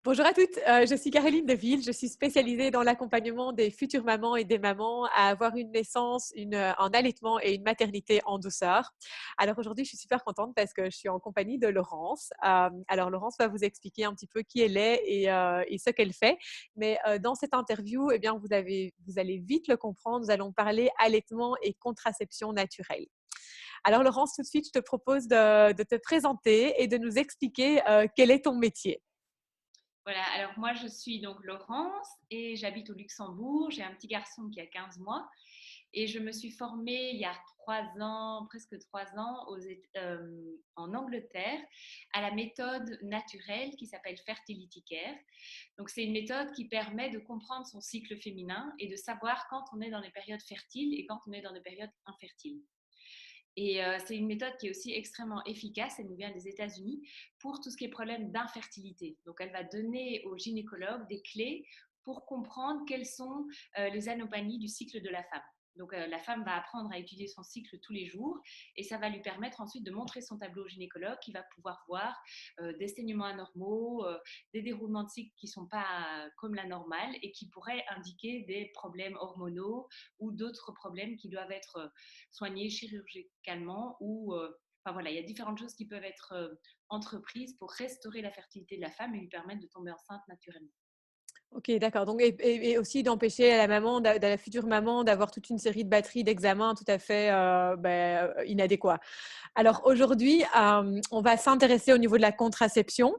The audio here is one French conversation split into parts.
Bonjour à toutes, je suis Caroline Deville, je suis spécialisée dans l'accompagnement des futures mamans et des mamans à avoir une naissance, un allaitement et une maternité en douceur. Alors aujourd'hui, je suis super contente parce que je suis en compagnie de Laurence. Alors Laurence va vous expliquer un petit peu qui elle est et ce qu'elle fait. Mais dans cette interview, eh bien, vous allez vite le comprendre, nous allons parler allaitement et contraception naturelle. Alors Laurence, tout de suite, je te propose de te présenter et de nous expliquer quel est ton métier. Voilà, alors moi je suis donc Laurence et j'habite au Luxembourg. J'ai un petit garçon qui a 15 mois et je me suis formée il y a 3 ans, presque 3 ans, en Angleterre à la méthode naturelle qui s'appelle Fertility Care. Donc c'est une méthode qui permet de comprendre son cycle féminin et de savoir quand on est dans les périodes fertiles et quand on est dans les périodes infertiles. Et c'est une méthode qui est aussi extrêmement efficace, elle nous vient des États-Unis, pour tout ce qui est problème d'infertilité. Donc elle va donner aux gynécologues des clés pour comprendre quelles sont les anomalies du cycle de la femme. Donc la femme va apprendre à étudier son cycle tous les jours et ça va lui permettre ensuite de montrer son tableau au gynécologue qui va pouvoir voir des saignements anormaux, des déroulements de cycle qui ne sont pas comme la normale et qui pourraient indiquer des problèmes hormonaux ou d'autres problèmes qui doivent être soigner chirurgicalement ou enfin voilà, il y a différentes choses qui peuvent être entreprises pour restaurer la fertilité de la femme et lui permettre de tomber enceinte naturellement. Ok, d'accord. Donc, et aussi d'empêcher à la maman, à la future maman, d'avoir toute une série de batteries d'examens tout à fait inadéquats. Alors aujourd'hui, on va s'intéresser au niveau de la contraception.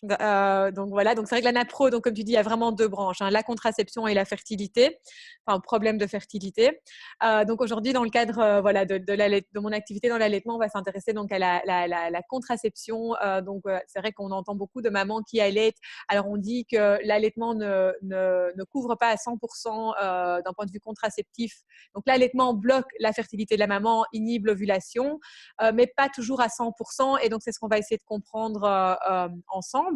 Donc voilà, donc c'est vrai que la NAPRO, donc comme tu dis, il y a vraiment deux branches, hein, la contraception et la fertilité, enfin problème de fertilité. Donc aujourd'hui, dans le cadre voilà de mon activité dans l'allaitement, on va s'intéresser donc à la contraception. C'est vrai qu'on entend beaucoup de mamans qui allaitent. Alors on dit que l'allaitement ne couvre pas à 100% d'un point de vue contraceptif. Donc l'allaitement bloque la fertilité de la maman, inhibe l'ovulation, mais pas toujours à 100%. Et donc c'est ce qu'on va essayer de comprendre ensemble.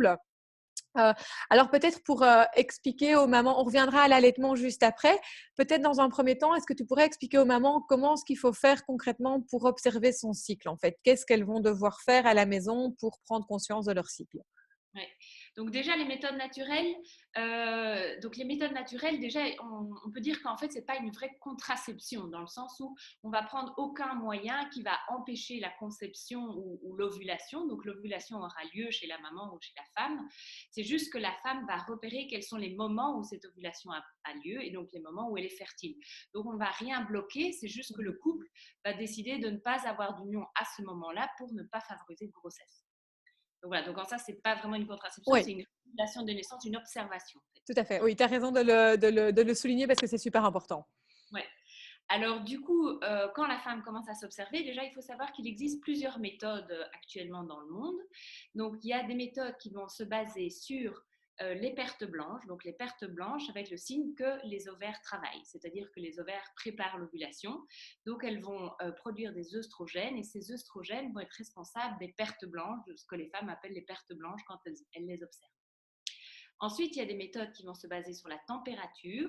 Euh, alors peut-être pour expliquer aux mamans, on reviendra à l'allaitement juste après. Peut-être dans un premier temps, est-ce que tu pourrais expliquer aux mamans comment ce qu'il faut faire concrètement pour observer son cycle en fait? Qu'est-ce qu'elles vont devoir faire à la maison pour prendre conscience de leur cycle? Ouais. Donc déjà les méthodes naturelles, déjà on peut dire qu'en fait c'est pas une vraie contraception dans le sens où on va prendre aucun moyen qui va empêcher la conception ou l'ovulation. Donc l'ovulation aura lieu chez la maman ou chez la femme. C'est juste que la femme va repérer quels sont les moments où cette ovulation a lieu et donc les moments où elle est fertile. Donc on ne va rien bloquer, c'est juste que le couple va décider de ne pas avoir d'union à ce moment-là pour ne pas favoriser de grossesse. Donc voilà, donc ça, c'est pas vraiment une contraception, Oui, c'est une régulation de naissance, une observation. En fait. tout à fait. Oui, tu as raison de le souligner parce que c'est super important. Ouais. Alors du coup, quand la femme commence à s'observer, déjà, il faut savoir qu'il existe plusieurs méthodes actuellement dans le monde. Donc il y a des méthodes qui vont se baser sur les pertes blanches. Donc les pertes blanches, ça va être le signe que les ovaires travaillent, c'est-à-dire que les ovaires préparent l'ovulation. Donc elles vont produire des œstrogènes et ces œstrogènes vont être responsables des pertes blanches, de ce que les femmes appellent les pertes blanches quand elles les observent. Ensuite, il y a des méthodes qui vont se baser sur la température.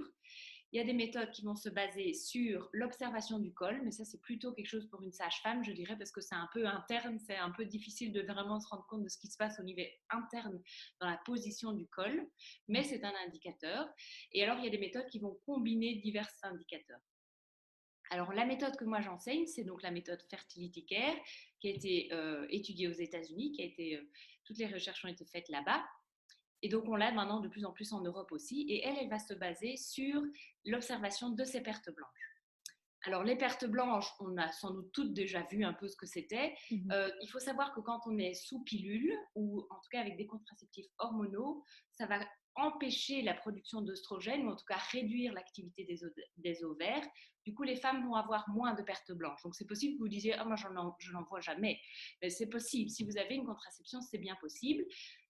Il y a des méthodes qui vont se baser sur l'observation du col, mais ça c'est plutôt quelque chose pour une sage-femme, je dirais, parce que c'est un peu interne, c'est un peu difficile de vraiment se rendre compte de ce qui se passe au niveau interne dans la position du col, mais c'est un indicateur. Et alors il y a des méthodes qui vont combiner divers indicateurs. Alors la méthode que moi j'enseigne, c'est donc la méthode Fertility Care, qui a été étudiée aux États-Unis, toutes les recherches ont été faites là-bas. Et donc, on l'a maintenant de plus en plus en Europe aussi. Et elle va se baser sur l'observation de ces pertes blanches. Alors, les pertes blanches, on a sans doute toutes déjà vu un peu ce que c'était. Mhm. Il faut savoir que quand on est sous pilule, ou en tout cas avec des contraceptifs hormonaux, ça va empêcher la production d'œstrogènes, ou en tout cas réduire l'activité des ovaires. Du coup, les femmes vont avoir moins de pertes blanches. Donc, c'est possible que vous disiez, ah, moi, je n'en vois jamais. Mais c'est possible. Si vous avez une contraception, c'est bien possible.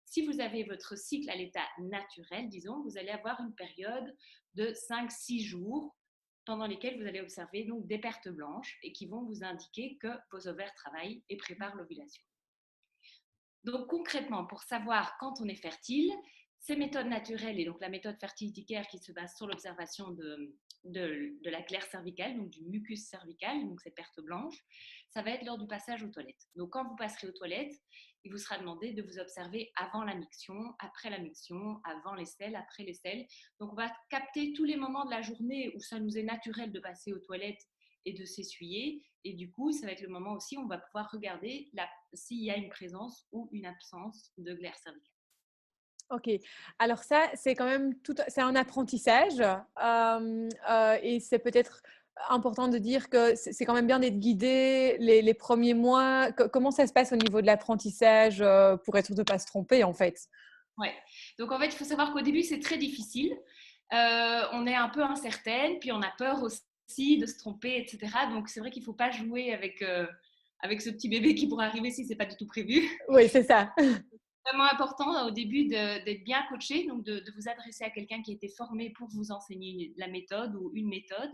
Si vous avez votre cycle à l'état naturel, disons, vous allez avoir une période de 5-6 jours pendant lesquels vous allez observer donc des pertes blanches et qui vont vous indiquer que vos ovaires travaillent et préparent l'ovulation. Donc concrètement, pour savoir quand on est fertile, ces méthodes naturelles et donc la méthode Fertility Care qui se base sur l'observation de la glaire cervicale, donc du mucus cervical, donc ces pertes blanches, ça va être lors du passage aux toilettes. Donc quand vous passerez aux toilettes, il vous sera demandé de vous observer avant la miction, après la miction, avant les selles, après les selles. Donc on va capter tous les moments de la journée où ça nous est naturel de passer aux toilettes et de s'essuyer. Et du coup, ça va être le moment aussi où on va pouvoir regarder s'il y a une présence ou une absence de glaire cervicale. OK. Alors ça, c'est quand même c'est un apprentissage, et c'est peut-être important de dire que c'est quand même bien d'être guidé les premiers mois. Comment ça se passe au niveau de l'apprentissage, pour être sûr de ne pas se tromper, en fait? Ouais. Donc en fait, il faut savoir qu'au début, c'est très difficile. On est un peu incertaine, puis on a peur aussi de se tromper, etc. Donc c'est vrai qu'il ne faut pas jouer avec ce petit bébé qui pourrait arriver si ce n'est pas du tout prévu. Oui, c'est ça. Vraiment important au début d'être bien coaché, donc de vous adresser à quelqu'un qui a été formé pour vous enseigner la méthode ou une méthode.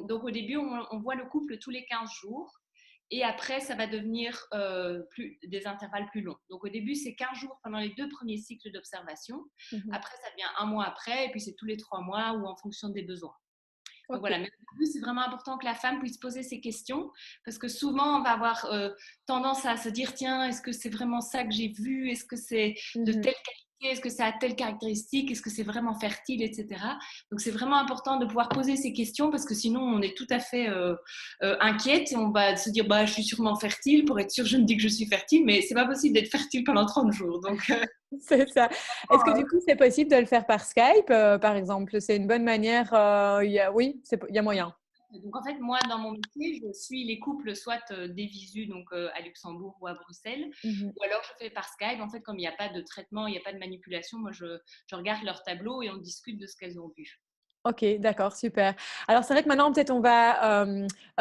Donc au début, on voit le couple tous les 15 jours. Et après, ça va devenir des intervalles plus longs. Donc au début, c'est 15 jours pendant les 2 premiers cycles d'observation. Mmh. Après, ça devient 1 mois après, et puis c'est tous les 3 mois ou en fonction des besoins. Donc OK. voilà, mais au début, c'est vraiment important que la femme puisse poser ces questions, parce que souvent, on va avoir tendance à se dire, tiens, est-ce que c'est vraiment ça que j'ai vu? Est-ce que c'est de Mmh. telle qualité? Est-ce que ça a telle caractéristique? Est-ce que c'est vraiment fertile, etc. Donc c'est vraiment important de pouvoir poser ces questions, parce que sinon, on est tout à fait inquiète et on va se dire, bah, je suis sûrement fertile. Pour être sûr, je me dis que je suis fertile, mais c'est pas possible d'être fertile pendant 30 jours. Donc, C'est ça. Est-ce que du coup, c'est possible de le faire par Skype, par exemple? C'est une bonne manière, oui, il y a moyen? donc en fait, moi, dans mon métier, je suis les couples soit des visus, donc à Luxembourg ou à Bruxelles, Mmh. ou alors je fais par Skype. En fait, comme il n'y a pas de traitement, il n'y a pas de manipulation, moi, je regarde leur tableau et on discute de ce qu'elles ont vu. OK, d'accord, super. Alors c'est vrai que maintenant peut-être on va,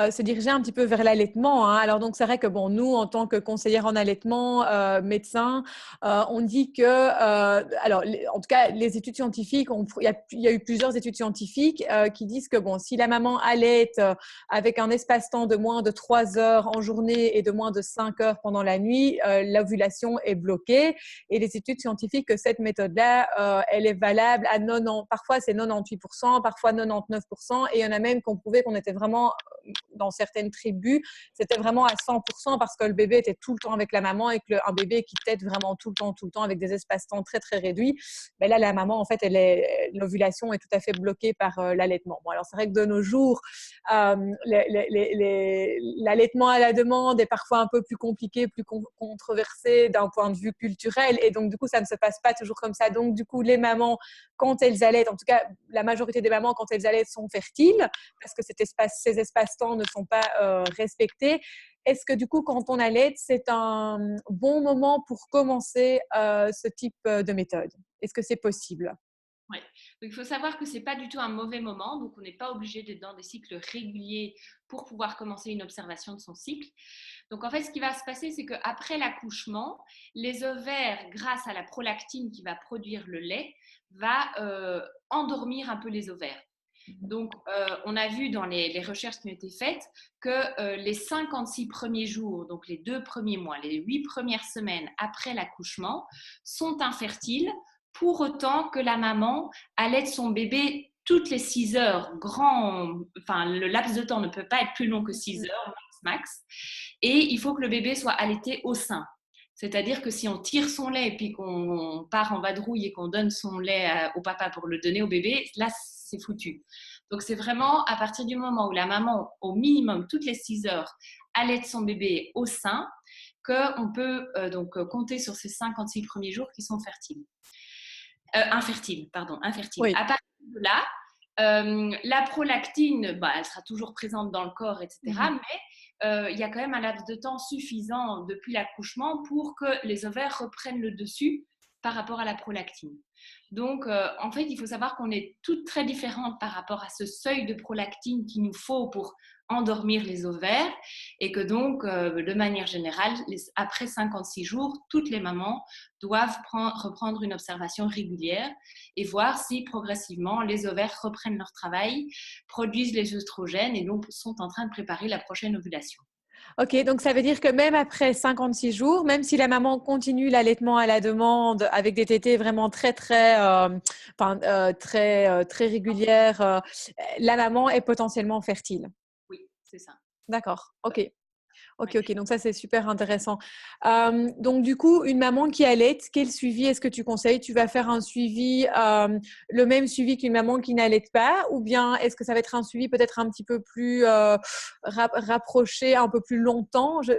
se diriger un petit peu vers l'allaitement, hein. Alors donc c'est vrai que bon, nous en tant que conseillère en allaitement, médecin, on dit que, alors en tout cas les études scientifiques il y a eu plusieurs études scientifiques, qui disent que bon, si la maman allaite, avec un espace-temps de moins de 3 heures en journée et de moins de 5 heures pendant la nuit, l'ovulation est bloquée. Et les études scientifiques que cette méthode-là, elle est valable à 90, parfois c'est 98%, parfois 99%, et il y en a même qu'on prouvait qu'on était vraiment, dans certaines tribus, c'était vraiment à 100% parce que le bébé était tout le temps avec la maman, et que un bébé qui tète vraiment tout le temps avec des espaces-temps très très réduits, ben là la maman en fait l'ovulation est tout à fait bloquée par l'allaitement. Bon alors c'est vrai que de nos jours, l'allaitement à la demande est parfois un peu plus compliqué, plus controversé d'un point de vue culturel, et donc du coup ça ne se passe pas toujours comme ça. Donc du coup les mamans, quand elles allaitent, en tout cas la majorité des mamans quand elles allaitent sont fertiles parce que ces espaces-temps ne sont pas respectés. Est-ce que du coup quand on allaite, c'est un bon moment pour commencer ce type de méthode? Est-ce que c'est possible? Ouais. Donc, il faut savoir que ce n'est pas du tout un mauvais moment, donc on n'est pas obligé d'être dans des cycles réguliers pour pouvoir commencer une observation de son cycle. Donc en fait, ce qui va se passer, c'est qu'après l'accouchement, les ovaires, grâce à la prolactine qui va produire le lait, va endormir un peu les ovaires. Donc, on a vu dans les recherches qui ont été faites que les 56 premiers jours, donc les 2 premiers mois, les 8 premières semaines après l'accouchement, sont infertiles, pour autant que la maman allaite son bébé toutes les 6 heures. Enfin, le laps de temps ne peut pas être plus long que 6 heures, max. Et il faut que le bébé soit allaité au sein. C'est-à-dire que si on tire son lait et puis qu'on part en vadrouille et qu'on donne son lait au papa pour le donner au bébé, là, c'est foutu. Donc, c'est vraiment à partir du moment où la maman, au minimum toutes les 6 heures, allaite son bébé au sein, qu'on peut compter sur ces 56 premiers jours qui sont infertiles. Infertiles. Oui. À partir de là, la prolactine, bah, elle sera toujours présente dans le corps, etc. Mmh. Mais il y a quand même un laps de temps suffisant depuis l'accouchement pour que les ovaires reprennent le dessus par rapport à la prolactine. Donc, en fait, il faut savoir qu'on est toutes très différentes par rapport à ce seuil de prolactine qu'il nous faut pour endormir les ovaires, et que donc, de manière générale, après 56 jours, toutes les mamans doivent reprendre une observation régulière et voir si progressivement les ovaires reprennent leur travail, produisent les œstrogènes et donc sont en train de préparer la prochaine ovulation. Ok, donc ça veut dire que même après 56 jours, même si la maman continue l'allaitement à la demande avec des tétées vraiment très régulières, la maman est potentiellement fertile. Oui, c'est ça. D'accord, Ouais. ok. Ok, Ouais. ok, donc ça c'est super intéressant. Donc du coup, une maman qui allaite, quel suivi est-ce que tu conseilles? Tu vas faire un suivi, le même suivi qu'une maman qui n'allaite pas, ou bien est-ce que ça va être un suivi peut-être un petit peu plus rapproché, un peu plus longtemps? Je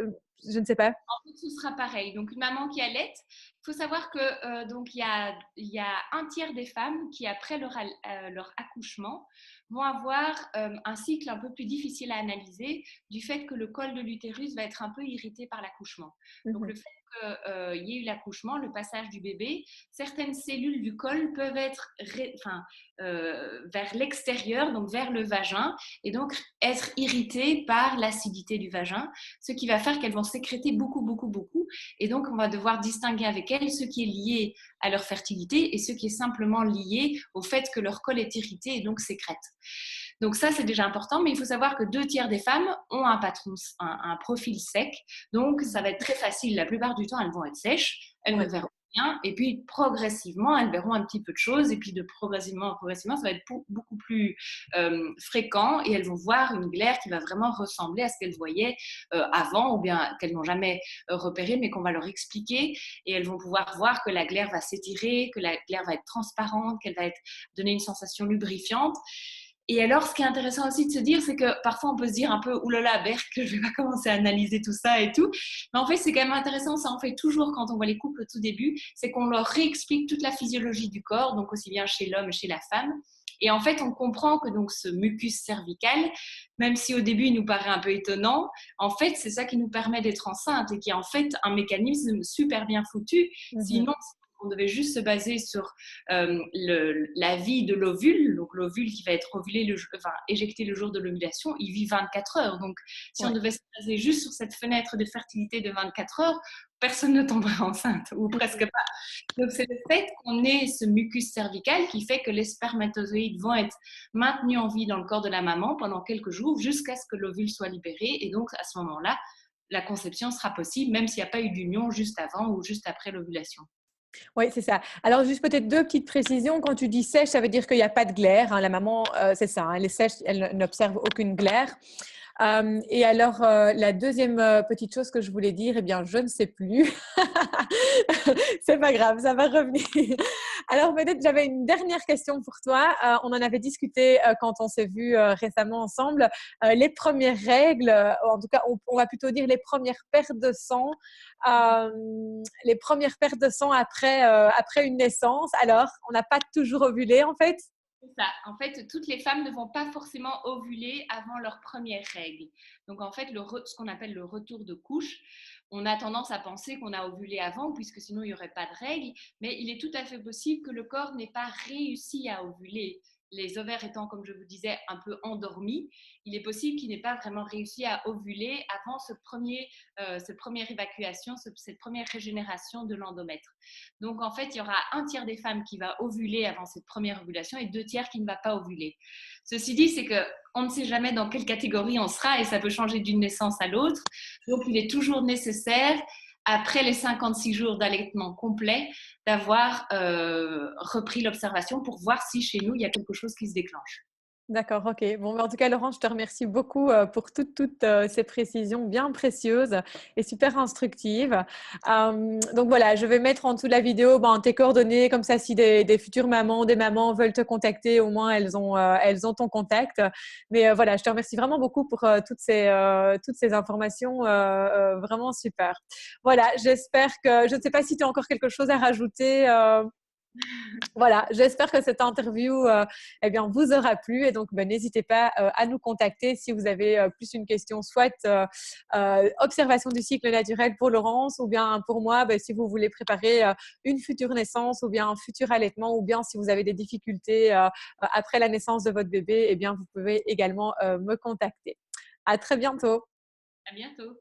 ne sais pas. En fait, ce sera pareil. Donc, une maman qui allaite, il faut savoir que donc il y a un tiers des femmes qui, après leur accouchement, vont avoir un cycle un peu plus difficile à analyser du fait que le col de l'utérus va être un peu irrité par l'accouchement. Donc, Mhm. le fait qu'il y ait eu l'accouchement, le passage du bébé, certaines cellules du col peuvent être vers l'extérieur, donc vers le vagin, et donc être irritées par l'acidité du vagin, ce qui va faire qu'elles vont sécréter beaucoup, beaucoup, beaucoup. Et donc, on va devoir distinguer avec elles ce qui est lié à leur fertilité et ce qui est simplement lié au fait que leur col est irrité et donc sécrète. Donc ça, c'est déjà important, mais il faut savoir que 2 tiers des femmes ont un profil sec. Donc, ça va être très facile. La plupart du temps, elles vont être sèches, elles ne Ouais. verront rien. Et puis, progressivement, elles verront un petit peu de choses. Et puis, progressivement, ça va être beaucoup plus fréquent. Et elles vont voir une glaire qui va vraiment ressembler à ce qu'elles voyaient avant, ou bien qu'elles n'ont jamais repéré, mais qu'on va leur expliquer. Et elles vont pouvoir voir que la glaire va s'étirer, que la glaire va être transparente, qu'elle va donner une sensation lubrifiante. Et alors, ce qui est intéressant aussi de se dire, c'est que parfois on peut se dire un peu, oulala, Berk, je vais pas commencer à analyser tout ça et tout. Mais en fait, c'est quand même intéressant, ça on fait toujours quand on voit les couples au tout début, c'est qu'on leur réexplique toute la physiologie du corps, donc aussi bien chez l'homme et chez la femme. Et en fait, on comprend que donc ce mucus cervical, même si au début il nous paraît un peu étonnant, en fait, c'est ça qui nous permet d'être enceinte et qui est en fait un mécanisme super bien foutu. Mhm. Sinon, on devait juste se baser sur la vie de l'ovule, donc l'ovule qui va être ovulé éjecté le jour de l'ovulation, il vit 24 heures. Donc, si on Ouais. devait se baser juste sur cette fenêtre de fertilité de 24 heures, personne ne tomberait enceinte, ou presque pas. Donc, c'est le fait qu'on ait ce mucus cervical qui fait que les spermatozoïdes vont être maintenus en vie dans le corps de la maman pendant quelques jours jusqu'à ce que l'ovule soit libéré. Et donc, à ce moment-là, la conception sera possible, même s'il n'y a pas eu d'union juste avant ou juste après l'ovulation. Oui, c'est ça. Alors, juste peut-être deux petites précisions. Quand tu dis sèche, ça veut dire qu'il n'y a pas de glaire, hein. La maman, c'est ça, hein, elle est sèche, elle n'observe aucune glaire. Et alors, la deuxième petite chose que je voulais dire, eh bien, je ne sais plus. C'est pas grave, ça va revenir. Alors, peut-être j'avais une dernière question pour toi. On en avait discuté quand on s'est vu récemment ensemble. Les premières règles, en tout cas, on va plutôt dire les premières pertes de sang, les premières pertes de sang après une naissance. Alors, on n'a pas toujours ovulé en fait. C'est ça. En fait, toutes les femmes ne vont pas forcément ovuler avant leur première règle. Donc, en fait, ce qu'on appelle le retour de couche, on a tendance à penser qu'on a ovulé avant, puisque sinon, il n'y aurait pas de règle. Mais il est tout à fait possible que le corps n'ait pas réussi à ovuler. Les ovaires étant, comme je vous disais, un peu endormis, il est possible qu'il n'ait pas vraiment réussi à ovuler avant cette première évacuation, cette première régénération de l'endomètre. Donc, en fait, il y aura un tiers des femmes qui va ovuler avant cette première ovulation et 2 tiers qui ne va pas ovuler. Ceci dit, c'est qu'on ne sait jamais dans quelle catégorie on sera et ça peut changer d'une naissance à l'autre. Donc, il est toujours nécessaire, après les 56 jours d'allaitement complet, d'avoir repris l'observation pour voir si chez nous, il y a quelque chose qui se déclenche. D'accord, ok. Bon, mais en tout cas, Laurent, je te remercie beaucoup pour toutes ces précisions bien précieuses et super instructives. Donc voilà, je vais mettre en dessous de la vidéo tes coordonnées, comme ça, si des futures mamans, des mamans veulent te contacter, au moins elles ont ton contact. Mais voilà, je te remercie vraiment beaucoup pour toutes ces informations vraiment super. Voilà, j'espère que, je ne sais pas si tu as encore quelque chose à rajouter. Voilà, j'espère que cette interview eh bien, vous aura plu et donc n'hésitez pas à nous contacter si vous avez plus une question, soit observation du cycle naturel pour Laurence ou bien pour moi, si vous voulez préparer une future naissance ou bien un futur allaitement ou bien si vous avez des difficultés après la naissance de votre bébé, eh bien, vous pouvez également me contacter. À très bientôt. À bientôt.